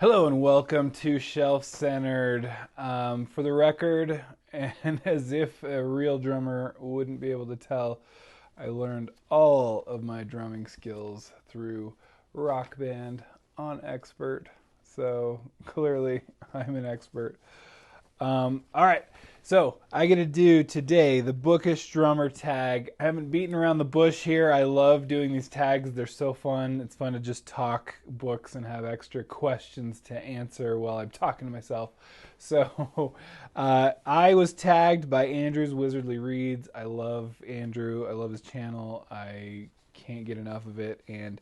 Hello and welcome to Shelf Centered. For the record, and as if a real drummer wouldn't be able to tell, I learned all of my drumming skills through Rock Band on Expert. So clearly, I'm an expert. All right, so I get to do today the Bookish Drummer Tag. I haven't beaten around the bush here. I love doing these tags. They're so fun. It's fun to just talk books and have extra questions to answer while I'm talking to myself. So I was tagged by Andrew's Wizardly Reads. I love Andrew. I love his channel. I can't get enough of it. And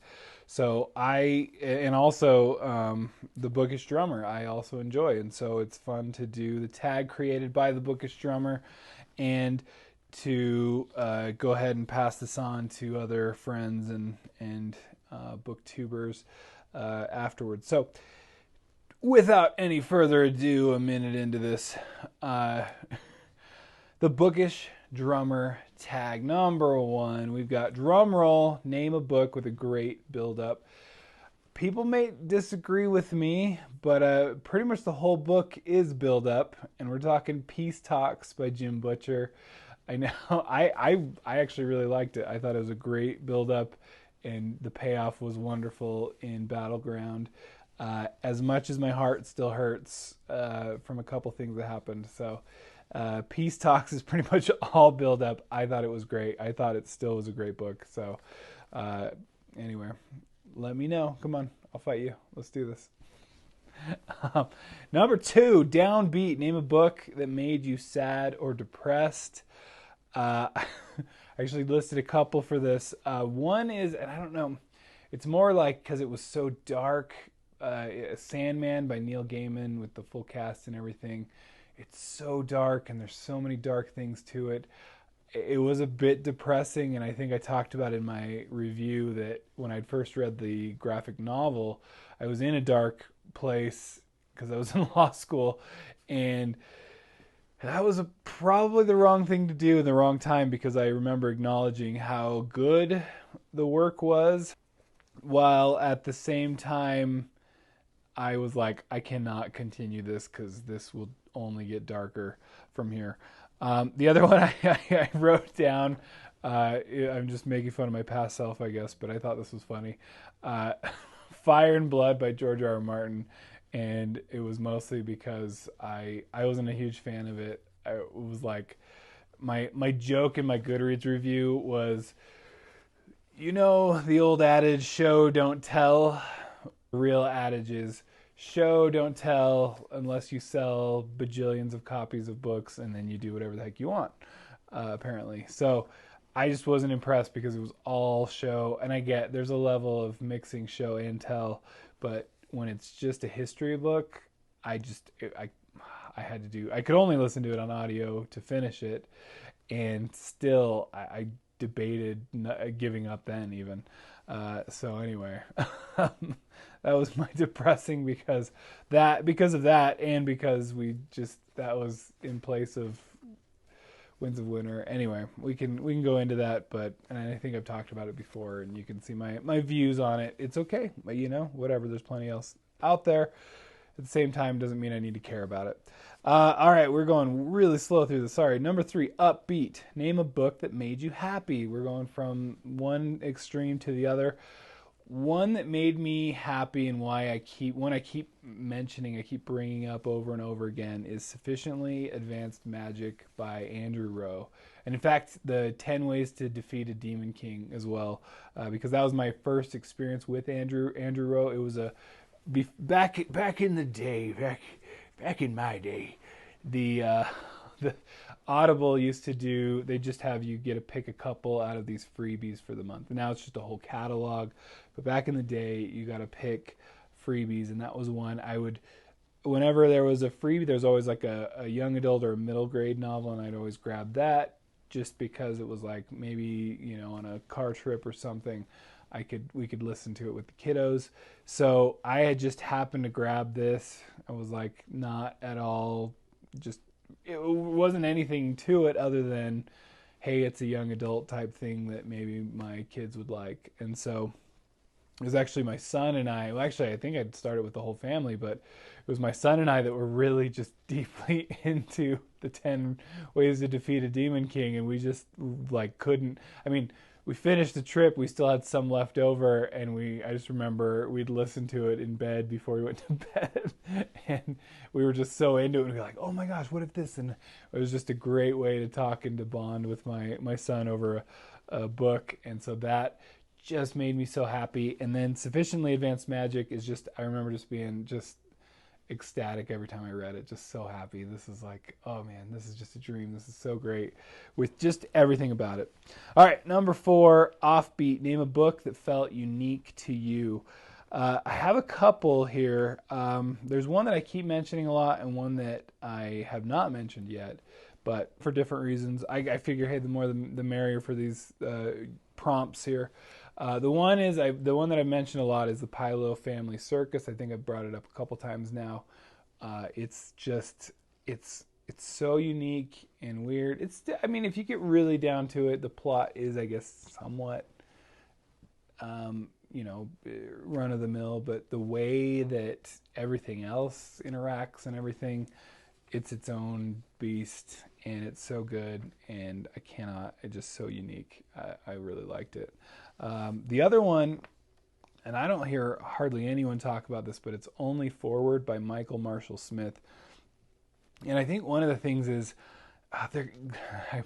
also the Bookish Drummer I also enjoy, and so it's fun to do the tag created by the Bookish Drummer and to go ahead and pass this on to other friends and booktubers afterwards. So without any further ado, a minute into this, the Bookish Drummer Tag number one. We've got drum roll, name a book with a great build up. People may disagree with me, but pretty much the whole book is build up, and we're talking Peace Talks by Jim Butcher. I know I actually really liked it. I thought it was a great build up, and the payoff was wonderful in Battleground. As much as my heart still hurts from a couple things that happened. So Peace Talks is pretty much all build up. I thought it was great. I thought it still was a great book. So anyway, let me know. Come on, I'll fight you. Let's do this. Number two, Downbeat. Name a book that made you sad or depressed. I actually listed a couple for this. One is, and I don't know, it's more like because it was so dark. Sandman by Neil Gaiman with the full cast and everything. It's so dark and there's so many dark things to it. It was a bit depressing, and I think I talked about in my review that when I'd first read the graphic novel, I was in a dark place because I was in law school, and that was probably the wrong thing to do in the wrong time, because I remember acknowledging how good the work was, while at the same time I was like, I cannot continue this because this will only get darker from here. The other one I wrote down, I'm just making fun of my past self, I guess, but I thought this was funny. Fire and Blood by George R. R. Martin, and it was mostly because I wasn't a huge fan of it. It was like my joke in my Goodreads review was, you know, the old adage, show don't tell. The real adage is, show don't tell unless you sell bajillions of copies of books, and then you do whatever the heck you want, apparently. So I just wasn't impressed because it was all show, and I get there's a level of mixing show and tell, but when it's just a history book, I had to do, I could only listen to it on audio to finish it, and still I debated giving up then even. So anyway, that was my depressing because of that, and because that was in place of Winds of Winter. Anyway, we can go into that, and I think I've talked about it before, and you can see my views on it. It's okay, but whatever. There's plenty else out there. At the same time, doesn't mean I need to care about it. All right, we're going really slow through this. Sorry. Number three, Upbeat. Name a book that made you happy. We're going from one extreme to the other. One that made me happy, and I keep mentioning, I keep bringing up over and over again, is Sufficiently Advanced Magic by Andrew Rowe. And in fact, the 10 Ways to Defeat a Demon King as well, because that was my first experience with Andrew Rowe. It was back in the day, back in my day, the Audible used to do, they just have you get to pick a couple out of these freebies for the month. And now it's just a whole catalog. But back in the day, you got to pick freebies, and that was one I would, whenever there was a freebie, there's always like a young adult or a middle grade novel, and I'd always grab that just because it was like maybe, on a car trip or something, we could listen to it with the kiddos. So I had just happened to grab this. I was like, not at all, it wasn't anything to it other than, hey, it's a young adult type thing that maybe my kids would like. And so it was actually my son and I. Well, actually, I think I'd started with the whole family, but it was my son and I that were really just deeply into the 10 Ways to Defeat a Demon King, and we just like couldn't. I mean, we finished the trip. We still had some left over, and I just remember we'd listen to it in bed before we went to bed, and we were just so into it. And we were like, "Oh my gosh, what if this?" And it was just a great way to talk and to bond with my son over a book, and so that just made me so happy. And then Sufficiently Advanced Magic is just, I remember just being just ecstatic every time I read it, just so happy. This is like, oh man, this is just a dream. This is so great with just everything about it. All right, number 4, Offbeat. Name a book that felt unique to you. I have a couple here. There's one that I keep mentioning a lot and one that I have not mentioned yet, but for different reasons. I figure, hey, the more the merrier for these prompts here. The one that I mentioned a lot is the Pilo Family Circus. I think I've brought it up a couple times now. It's so unique and weird. I mean, if you get really down to it, the plot is, I guess, somewhat, run of the mill, but the way that everything else interacts and everything, it's its own beast, and it's so good, and it's just so unique. I really liked it. The other one, and I don't hear hardly anyone talk about this, but it's Only Forward by Michael Marshall Smith. And I think one of the things is, I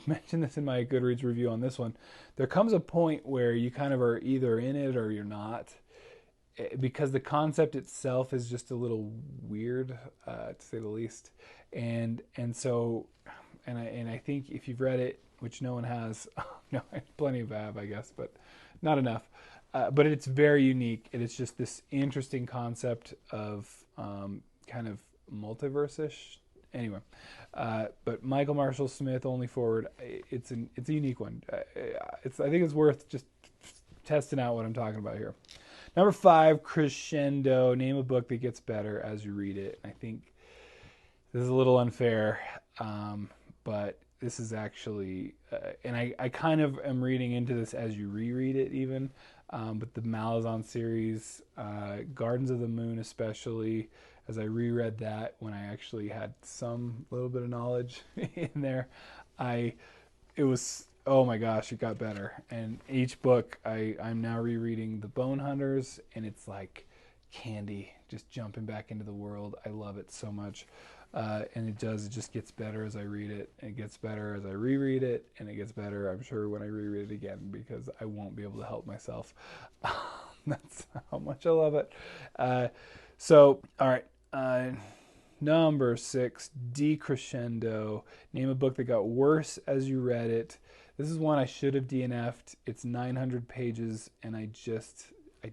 mentioned this in my Goodreads review on this one, there comes a point where you kind of are either in it or you're not, because the concept itself is just a little weird, to say the least. And I think if you've read it, which no one has, no, plenty of have, I guess, but not enough. But it's very unique. It is just this interesting concept of kind of multiverse-ish. Anyway, but Michael Marshall Smith, Only Forward, it's a unique one. I think it's worth just testing out what I'm talking about here. Number 5, Crescendo. Name a book that gets better as you read it. I think this is a little unfair, but this is actually, and I kind of am reading into this as you reread it even, but the Malazan series, Gardens of the Moon especially, as I reread that when I actually had some little bit of knowledge in there, it was, oh my gosh, it got better. And each book, I'm now rereading The Bone Hunters, and it's like candy, just jumping back into the world. I love it so much. And it just gets better as I read it. It gets better as I reread it, and it gets better, I'm sure, when I reread it again, because I won't be able to help myself. That's how much I love it. All right. Number 6, Decrescendo. Name a book that got worse as you read it. This is one I should have DNF'd. It's 900 pages, and I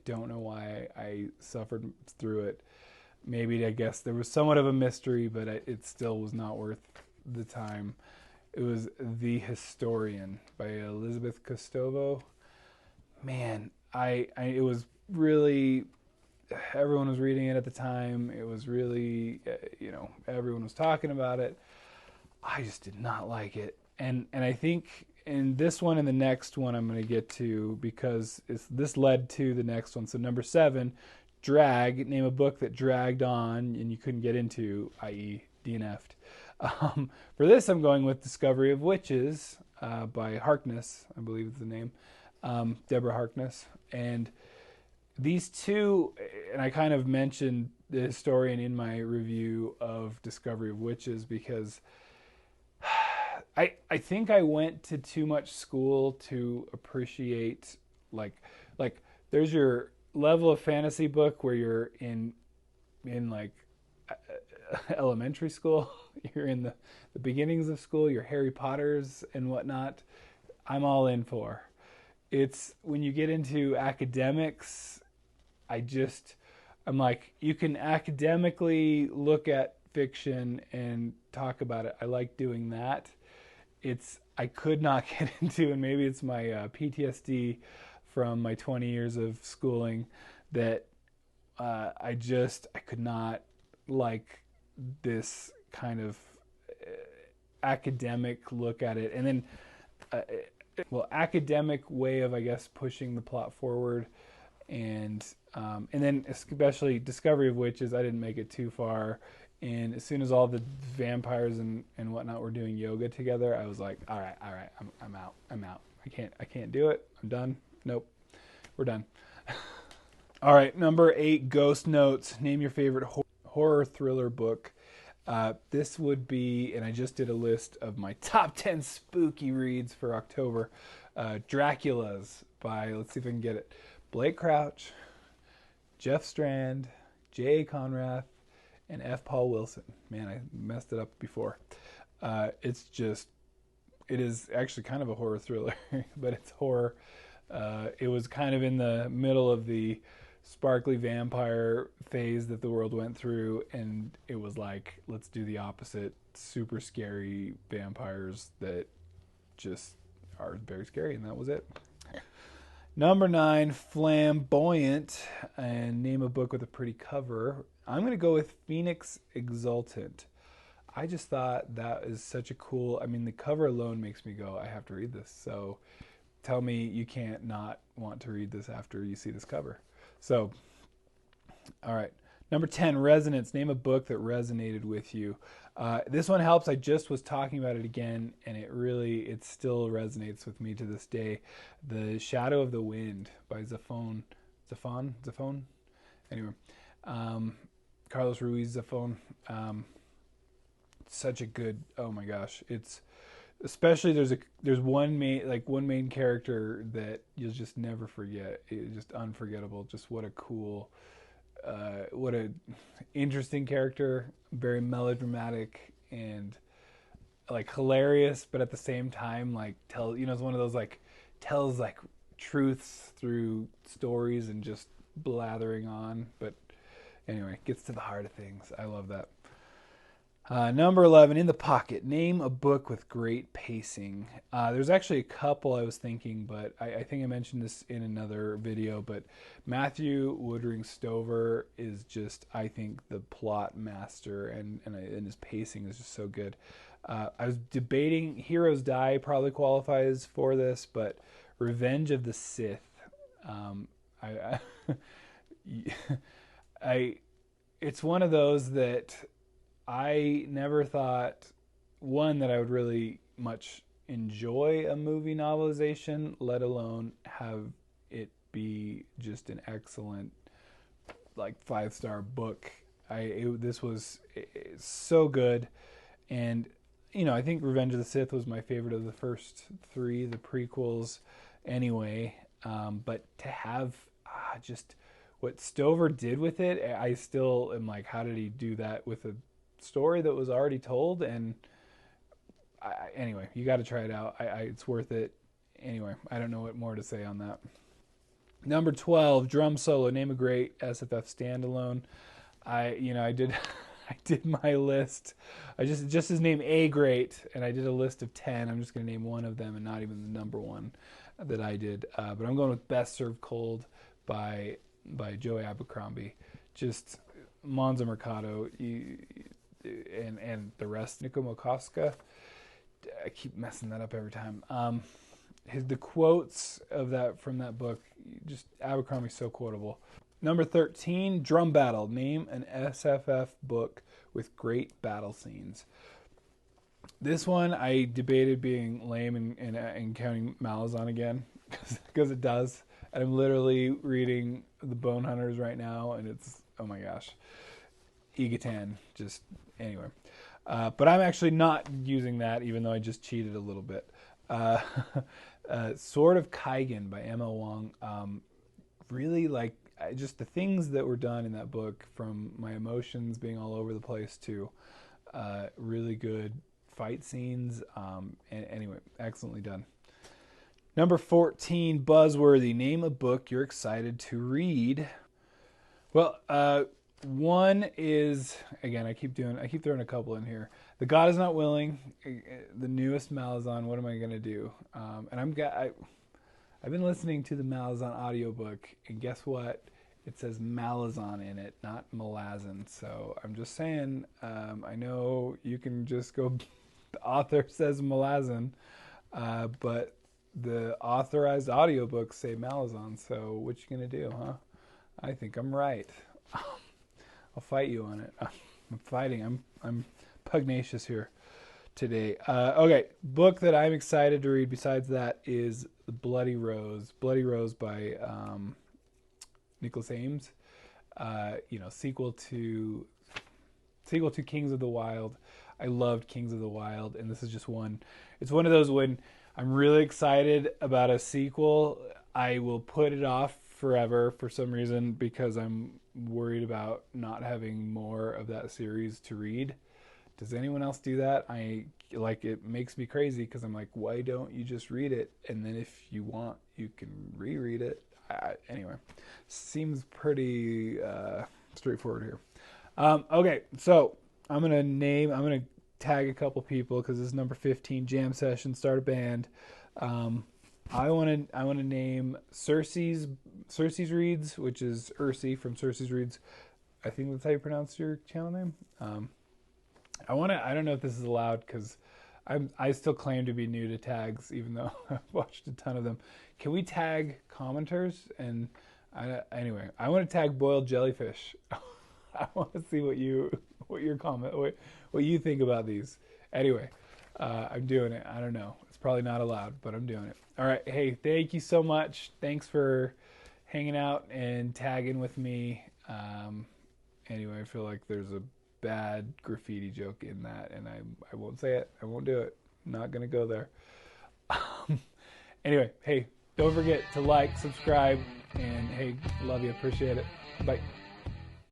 don't know why I suffered through it. Maybe, I guess, there was somewhat of a mystery, but it still was not worth the time. It was The Historian by Elizabeth Kostovo. Man, it was really, everyone was reading it at the time. It was really, everyone was talking about it. I just did not like it. And I think in this one and the next one I'm going to get to, because this led to the next one. So number 7, Drag. Name a book that dragged on and you couldn't get into, i.e. DNF'd. For this, I'm going with Discovery of Witches by Harkness, I believe is the name, Deborah Harkness. And these two, and I kind of mentioned The Historian in my review of Discovery of Witches, because I think I went to too much school to appreciate, like there's your level of fantasy book where you're in like elementary school, you're in the beginnings of school, your Harry Potters and whatnot. I'm all in for. It's when you get into academics, I'm like, you can academically look at fiction and talk about it. I like doing that. I could not get into, and maybe it's my PTSD from my 20 years of schooling, that I could not like this kind of academic look at it. And then, academic way of, I guess, pushing the plot forward. And then especially Discovery of Witches, I didn't make it too far. And as soon as all the vampires and whatnot were doing yoga together, I was like, all right, I'm out. I can't do it. I'm done. Nope, we're done. All right, number 8, Ghost Notes. Name your favorite horror thriller book. This would be, and I just did a list of my top 10 spooky reads for October. Dracula's by, let's see if I can get it, Blake Crouch, Jeff Strand, J.A. Conrath, and F. Paul Wilson. Man, I messed it up before. It is actually kind of a horror thriller, but it's horror. It was kind of in the middle of the sparkly vampire phase that the world went through, and it was like, let's do the opposite. Super scary vampires that just are very scary, and that was it. Number 9, Flam'boyant, and name a book with a pretty cover. I'm going to go with Phoenix Exultant. I just thought that is such a cool, I mean, the cover alone makes me go, I have to read this. So tell me you can't not want to read this after you see this cover. So, all right. Number 10, Resonance. Name a book that resonated with you. This one helps. I just was talking about it again, and it still resonates with me to this day. The Shadow of the Wind by Zafón. Anyway, Carlos Ruiz Zafón. Such a good. Oh my gosh, it's especially there's one main character that you'll just never forget. It's just unforgettable. Just what a cool. What a interesting character, very melodramatic and like hilarious, but at the same time like it's one of those like tells like truths through stories and just blathering on, but anyway, gets to the heart of things. I love that. Number 11, In the Pocket. Name a book with great pacing. There's actually a couple I was thinking, but I think I mentioned this in another video, but Matthew Woodring Stover is just, I think, the plot master, and his pacing is just so good. I was debating, Heroes Die probably qualifies for this, but Revenge of the Sith. It's one of those that I never thought, one, that I would really much enjoy a movie novelization, let alone have it be just an excellent, like, 5-star book. This was so good, and I think Revenge of the Sith was my favorite of the first 3, the prequels, anyway. But to have just what Stover did with it, I still am like, how did he do that with a story that was already told? And anyway, you got to try it out. It's worth it. Anyway, I don't know what more to say on that. Number 12, Drum Solo. Name a great SFF standalone. I did my list. I just his name A great, and I did a list of 10. I'm just going to name one of them and not even the number one that I did. But I'm going with Best Served Cold by Joey Abercrombie. Just Monza Mercado and the rest. Nico Mokoska. I keep messing that up every time. The quotes from that book, just Abercrombie's so quotable. Number 13, Drum Battle. Name an SFF book with great battle scenes. This one I debated being lame and counting Malazan again because it does. And I'm literally reading The Bone Hunters right now, and it's, oh my gosh, Egatan. Just anyway. But I'm actually not using that, even though I just cheated a little bit. Sword of Kaigan by Emma Wong. Really, like, just the things that were done in that book, from my emotions being all over the place to really good fight scenes. And anyway, excellently done. Number 14, Buzzworthy. Name a book you're excited to read. Well, one is, again, I keep throwing a couple in here. The God Is Not Willing, the newest Malazan. What am I gonna do? And I've been listening to the Malazan audiobook, and guess what? It says Malazan in it, not Malazan. So I'm just saying, I know you can just go, the author says Malazan, but the authorized audiobooks say Malazan, so what you gonna do, huh? I think I'm right. I'll fight you on it. I'm fighting. I'm pugnacious here today. Okay, book that I'm excited to read besides that is Bloody Rose. Bloody Rose by Nicholas Ames. Sequel to Kings of the Wild. I loved Kings of the Wild, and this is just one. It's one of those when I'm really excited about a sequel, I will put it off forever for some reason because I'm worried about not having more of that series to read. Does anyone else do that? It makes me crazy because I'm like, why don't you just read it? And then if you want, you can reread it. Anyway, seems pretty straightforward here. Okay, so I'm gonna tag a couple people because this is number 15, jam session, start a band. I want to name Circe's Reads, which is Ursi from Circe's Reads. I think that's how you pronounce your channel name. I don't know if this is allowed because I still claim to be new to tags, even though I've watched a ton of them. Can we tag commenters? And anyway, I want to tag Boiledjellyfish. I want to see what your comment, what you think about these. Anyway, I'm doing it. I don't know. It's probably not allowed, but I'm doing it. All right. Hey, thank you so much. Thanks for hanging out and tagging with me. Anyway, I feel like there's a bad graffiti joke in that, and I won't say it. I won't do it. I'm not going to go there. Anyway, hey, don't forget to like, subscribe, and hey, love you. Appreciate it. Bye.